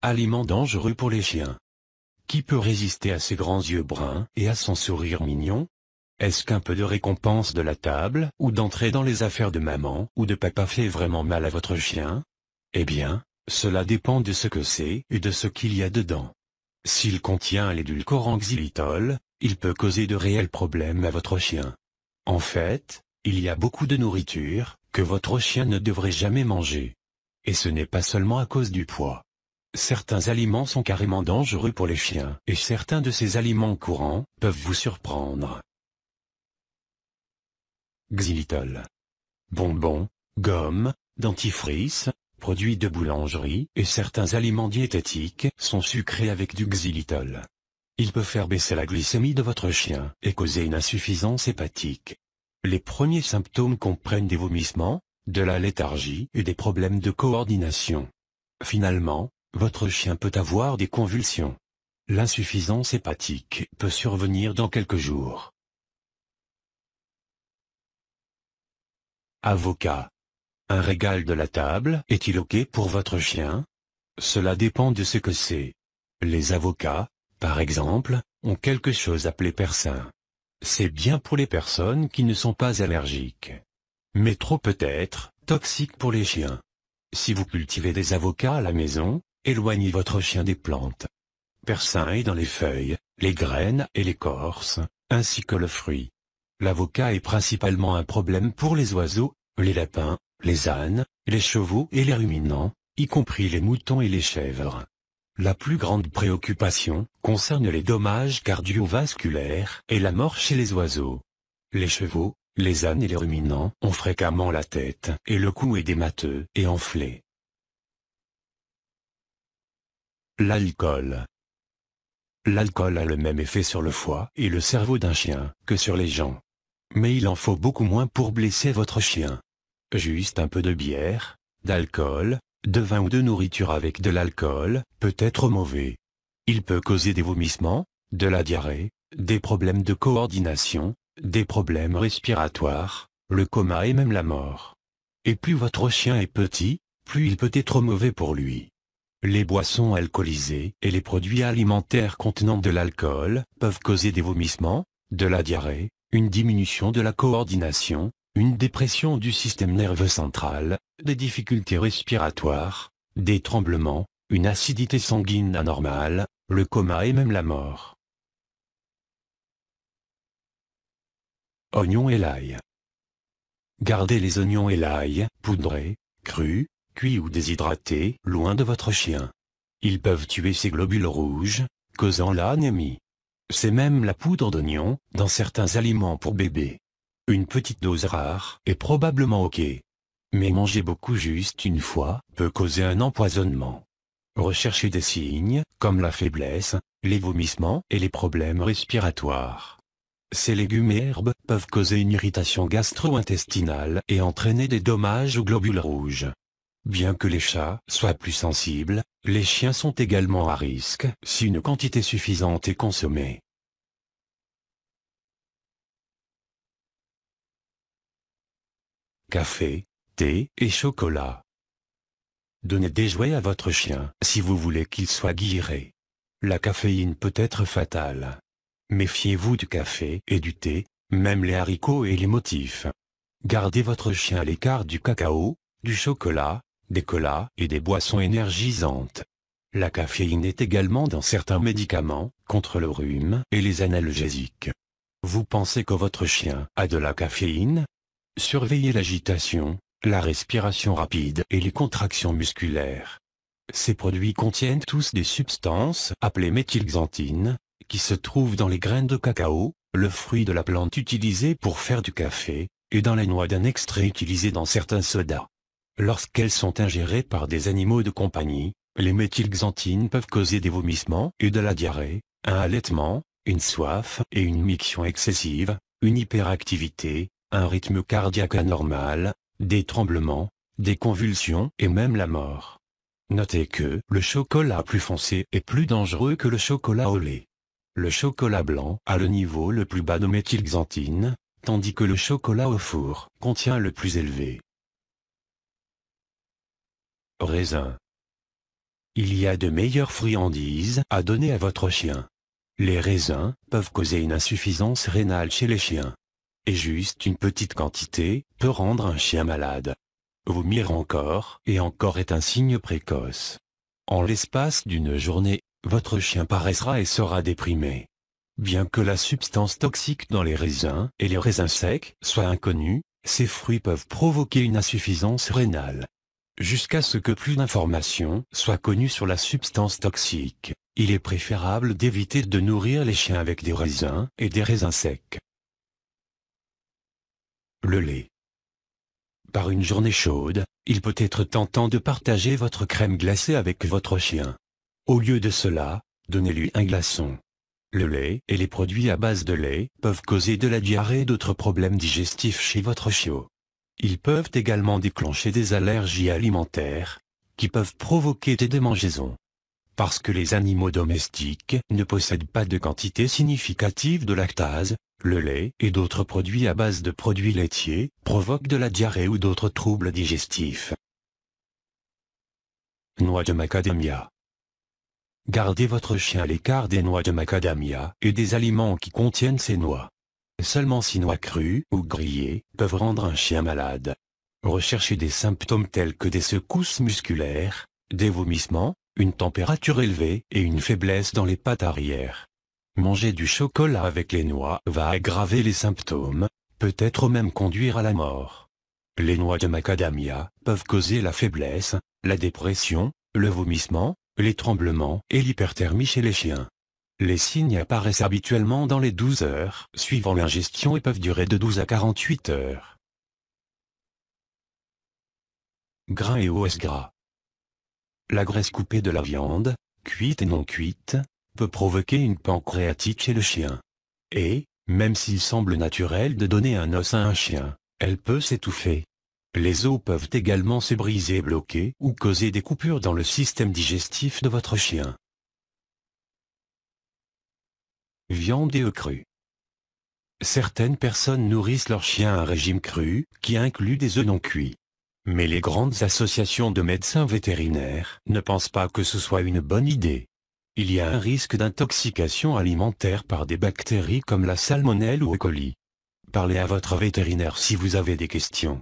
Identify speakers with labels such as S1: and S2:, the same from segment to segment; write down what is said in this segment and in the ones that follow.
S1: Aliment dangereux pour les chiens. Qui peut résister à ses grands yeux bruns et à son sourire mignon? Est-ce qu'un peu de récompense de la table ou d'entrer dans les affaires de maman ou de papa fait vraiment mal à votre chien? Eh bien, cela dépend de ce que c'est et de ce qu'il y a dedans. S'il contient l'édulcorant xylitol, il peut causer de réels problèmes à votre chien. En fait, il y a beaucoup de nourriture que votre chien ne devrait jamais manger. Et ce n'est pas seulement à cause du poids. Certains aliments sont carrément dangereux pour les chiens et certains de ces aliments courants peuvent vous surprendre. Xylitol. Bonbons, gommes, dentifrice, produits de boulangerie et certains aliments diététiques sont sucrés avec du xylitol. Il peut faire baisser la glycémie de votre chien et causer une insuffisance hépatique. Les premiers symptômes comprennent des vomissements, de la léthargie et des problèmes de coordination. Finalement, votre chien peut avoir des convulsions. L'insuffisance hépatique peut survenir dans quelques jours. Avocat. Un régal de la table est-il OK pour votre chien? Cela dépend de ce que c'est. Les avocats, par exemple, ont quelque chose appelé persin. C'est bien pour les personnes qui ne sont pas allergiques. Mais trop peut être toxique pour les chiens. Si vous cultivez des avocats à la maison, éloignez votre chien des plantes. Persin est dans les feuilles, les graines et l'écorce, ainsi que le fruit. L'avocat est principalement un problème pour les oiseaux, les lapins, les ânes, les chevaux et les ruminants, y compris les moutons et les chèvres. La plus grande préoccupation concerne les dommages cardiovasculaires et la mort chez les oiseaux. Les chevaux, les ânes et les ruminants ont fréquemment la tête et le cou édémateux et enflé. L'alcool. L'alcool a le même effet sur le foie et le cerveau d'un chien que sur les gens. Mais il en faut beaucoup moins pour blesser votre chien. Juste un peu de bière, d'alcool, de vin ou de nourriture avec de l'alcool peut être mauvais. Il peut causer des vomissements, de la diarrhée, des problèmes de coordination, des problèmes respiratoires, le coma et même la mort. Et plus votre chien est petit, plus il peut être mauvais pour lui. Les boissons alcoolisées et les produits alimentaires contenant de l'alcool peuvent causer des vomissements, de la diarrhée, une diminution de la coordination, une dépression du système nerveux central, des difficultés respiratoires, des tremblements, une acidité sanguine anormale, le coma et même la mort. Oignons et l'ail. Gardez les oignons et l'ail, poudrés, crus, cuits ou déshydratés, loin de votre chien. Ils peuvent tuer ses globules rouges, causant l'anémie. C'est même la poudre d'oignon dans certains aliments pour bébés. Une petite dose rare est probablement OK. Mais manger beaucoup juste une fois peut causer un empoisonnement. Recherchez des signes comme la faiblesse, les vomissements et les problèmes respiratoires. Ces légumes et herbes peuvent causer une irritation gastro-intestinale et entraîner des dommages aux globules rouges. Bien que les chats soient plus sensibles, les chiens sont également à risque si une quantité suffisante est consommée. Café, thé et chocolat. Donnez des jouets à votre chien si vous voulez qu'il soit guilleret. La caféine peut être fatale. Méfiez-vous du café et du thé, même les haricots et les motifs. Gardez votre chien à l'écart du cacao, du chocolat, des colas et des boissons énergisantes. La caféine est également dans certains médicaments, contre le rhume et les analgésiques. Vous pensez que votre chien a de la caféine? Surveillez l'agitation, la respiration rapide et les contractions musculaires. Ces produits contiennent tous des substances appelées méthylxanthine, qui se trouvent dans les graines de cacao, le fruit de la plante utilisé pour faire du café, et dans les noix d'un extrait utilisé dans certains sodas. Lorsqu'elles sont ingérées par des animaux de compagnie, les méthylxanthines peuvent causer des vomissements et de la diarrhée, un halètement, une soif et une miction excessive, une hyperactivité, un rythme cardiaque anormal, des tremblements, des convulsions et même la mort. Notez que le chocolat plus foncé est plus dangereux que le chocolat au lait. Le chocolat blanc a le niveau le plus bas de méthylxanthine, tandis que le chocolat au four contient le plus élevé. Raisin. Il y a de meilleures friandises à donner à votre chien. Les raisins peuvent causer une insuffisance rénale chez les chiens. Et juste une petite quantité peut rendre un chien malade. Vomir encore et encore est un signe précoce. En l'espace d'une journée, votre chien paraîtra et sera déprimé. Bien que la substance toxique dans les raisins et les raisins secs soit inconnue, ces fruits peuvent provoquer une insuffisance rénale. Jusqu'à ce que plus d'informations soient connues sur la substance toxique, il est préférable d'éviter de nourrir les chiens avec des raisins et des raisins secs. Le lait. Par une journée chaude, il peut être tentant de partager votre crème glacée avec votre chien. Au lieu de cela, donnez-lui un glaçon. Le lait et les produits à base de lait peuvent causer de la diarrhée et d'autres problèmes digestifs chez votre chiot. Ils peuvent également déclencher des allergies alimentaires, qui peuvent provoquer des démangeaisons. Parce que les animaux domestiques ne possèdent pas de quantité significative de lactase, le lait et d'autres produits à base de produits laitiers provoquent de la diarrhée ou d'autres troubles digestifs. Noix de macadamia. Gardez votre chien à l'écart des noix de macadamia et des aliments qui contiennent ces noix. Seulement 6 noix crues ou grillées peuvent rendre un chien malade. Recherchez des symptômes tels que des secousses musculaires, des vomissements, une température élevée et une faiblesse dans les pattes arrière. Manger du chocolat avec les noix va aggraver les symptômes, peut-être même conduire à la mort. Les noix de macadamia peuvent causer la faiblesse, la dépression, le vomissement, les tremblements et l'hyperthermie chez les chiens. Les signes apparaissent habituellement dans les 12 heures suivant l'ingestion et peuvent durer de 12 à 48 heures. Grains et os gras. La graisse coupée de la viande, cuite et non cuite, peut provoquer une pancréatite chez le chien. Et, même s'il semble naturel de donner un os à un chien, elle peut s'étouffer. Les os peuvent également se briser et bloquer ou causer des coupures dans le système digestif de votre chien. Viande et œufs crus. Certaines personnes nourrissent leur chien à un régime cru, qui inclut des œufs non cuits. Mais les grandes associations de médecins vétérinaires ne pensent pas que ce soit une bonne idée. Il y a un risque d'intoxication alimentaire par des bactéries comme la salmonelle ou E. coli. Parlez à votre vétérinaire si vous avez des questions.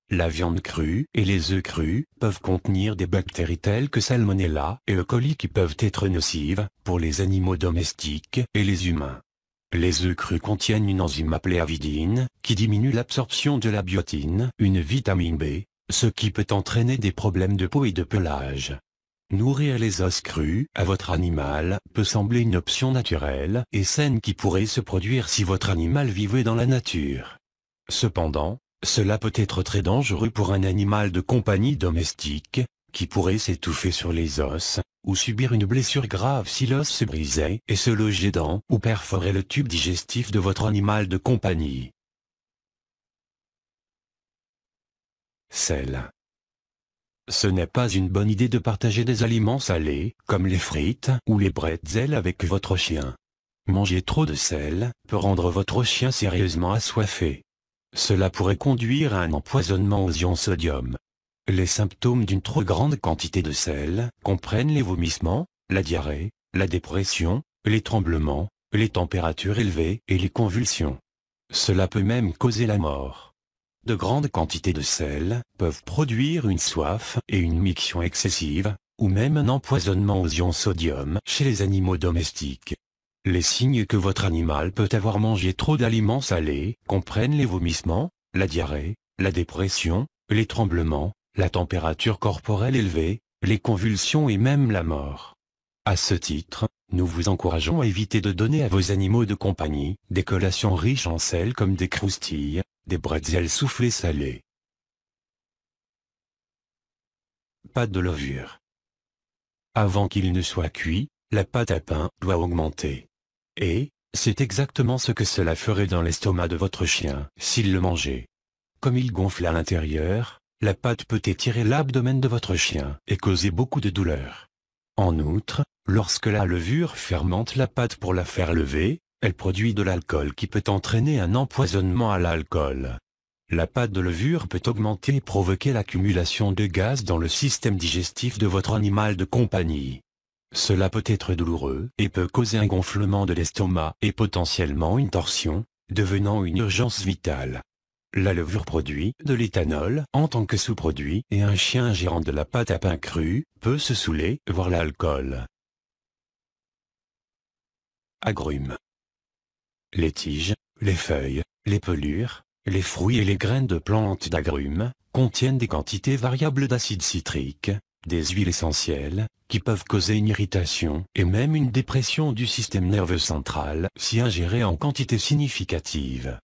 S1: La viande crue et les œufs crus peuvent contenir des bactéries telles que Salmonella et E. coli qui peuvent être nocives pour les animaux domestiques et les humains. Les œufs crus contiennent une enzyme appelée avidine qui diminue l'absorption de la biotine, une vitamine B, ce qui peut entraîner des problèmes de peau et de pelage. Nourrir les os crus à votre animal peut sembler une option naturelle et saine qui pourrait se produire si votre animal vivait dans la nature. Cependant, cela peut être très dangereux pour un animal de compagnie domestique, qui pourrait s'étouffer sur les os, ou subir une blessure grave si l'os se brisait et se logeait dans ou perforait le tube digestif de votre animal de compagnie. Sel. Ce n'est pas une bonne idée de partager des aliments salés, comme les frites ou les bretzels avec votre chien. Manger trop de sel peut rendre votre chien sérieusement assoiffé. Cela pourrait conduire à un empoisonnement aux ions sodium. Les symptômes d'une trop grande quantité de sel comprennent les vomissements, la diarrhée, la dépression, les tremblements, les températures élevées et les convulsions. Cela peut même causer la mort. De grandes quantités de sel peuvent produire une soif et une miction excessive, ou même un empoisonnement aux ions sodium chez les animaux domestiques. Les signes que votre animal peut avoir mangé trop d'aliments salés comprennent les vomissements, la diarrhée, la dépression, les tremblements, la température corporelle élevée, les convulsions et même la mort. À ce titre, nous vous encourageons à éviter de donner à vos animaux de compagnie des collations riches en sel comme des croustilles, des bretzels soufflés salés. Pâte de levure. Avant qu'il ne soit cuit, la pâte à pain doit augmenter. Et, c'est exactement ce que cela ferait dans l'estomac de votre chien s'il le mangeait. Comme il gonfle à l'intérieur, la pâte peut étirer l'abdomen de votre chien et causer beaucoup de douleur. En outre, lorsque la levure fermente la pâte pour la faire lever, elle produit de l'alcool qui peut entraîner un empoisonnement à l'alcool. La pâte de levure peut augmenter et provoquer l'accumulation de gaz dans le système digestif de votre animal de compagnie. Cela peut être douloureux et peut causer un gonflement de l'estomac et potentiellement une torsion, devenant une urgence vitale. La levure produit de l'éthanol en tant que sous-produit et un chien ingérant de la pâte à pain crue peut se saouler, voire l'alcool. Agrumes. Les tiges, les feuilles, les pelures, les fruits et les graines de plantes d'agrumes contiennent des quantités variables d'acide citrique, des huiles essentielles, qui peuvent causer une irritation et même une dépression du système nerveux central si ingérées en quantité significative.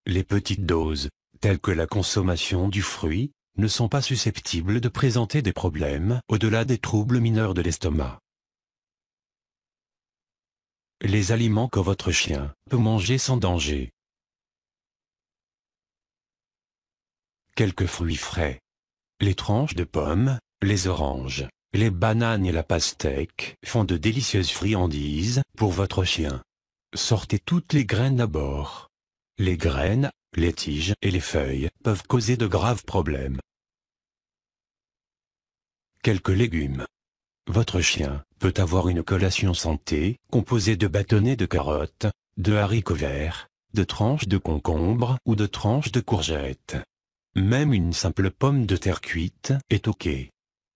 S1: Les petites doses, telles que la consommation du fruit, ne sont pas susceptibles de présenter des problèmes au-delà des troubles mineurs de l'estomac. Les aliments que votre chien peut manger sans danger. Quelques fruits frais. Les tranches de pommes, les oranges, les bananes et la pastèque font de délicieuses friandises pour votre chien. Sortez toutes les graines d'abord. Les graines, les tiges et les feuilles peuvent causer de graves problèmes. Quelques légumes. Votre chien peut avoir une collation santé, composée de bâtonnets de carottes, de haricots verts, de tranches de concombre ou de tranches de courgettes. Même une simple pomme de terre cuite est ok.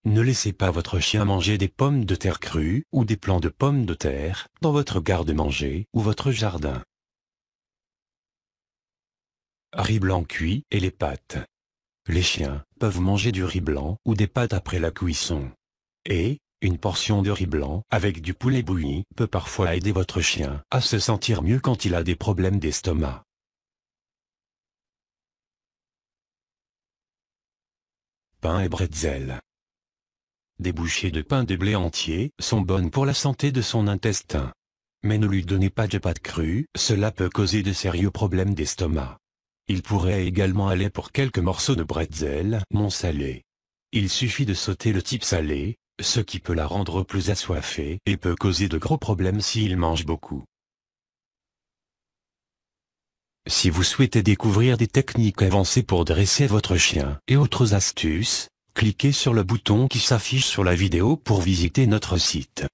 S1: Ne laissez pas votre chien manger des pommes de terre crues ou des plants de pommes de terre dans votre garde-manger ou votre jardin. Riz blanc cuit et les pâtes. Les chiens peuvent manger du riz blanc ou des pâtes après la cuisson. Et une portion de riz blanc avec du poulet bouilli peut parfois aider votre chien à se sentir mieux quand il a des problèmes d'estomac. Pain et bretzel. Des bouchées de pain de blé entier sont bonnes pour la santé de son intestin. Mais ne lui donnez pas de pâte crue, cela peut causer de sérieux problèmes d'estomac. Il pourrait également aller pour quelques morceaux de bretzel non salés. Il suffit de sauter le type salé, ce qui peut la rendre plus assoiffée et peut causer de gros problèmes s'il mange beaucoup. Si vous souhaitez découvrir des techniques avancées pour dresser votre chien et autres astuces, cliquez sur le bouton qui s'affiche sur la vidéo pour visiter notre site.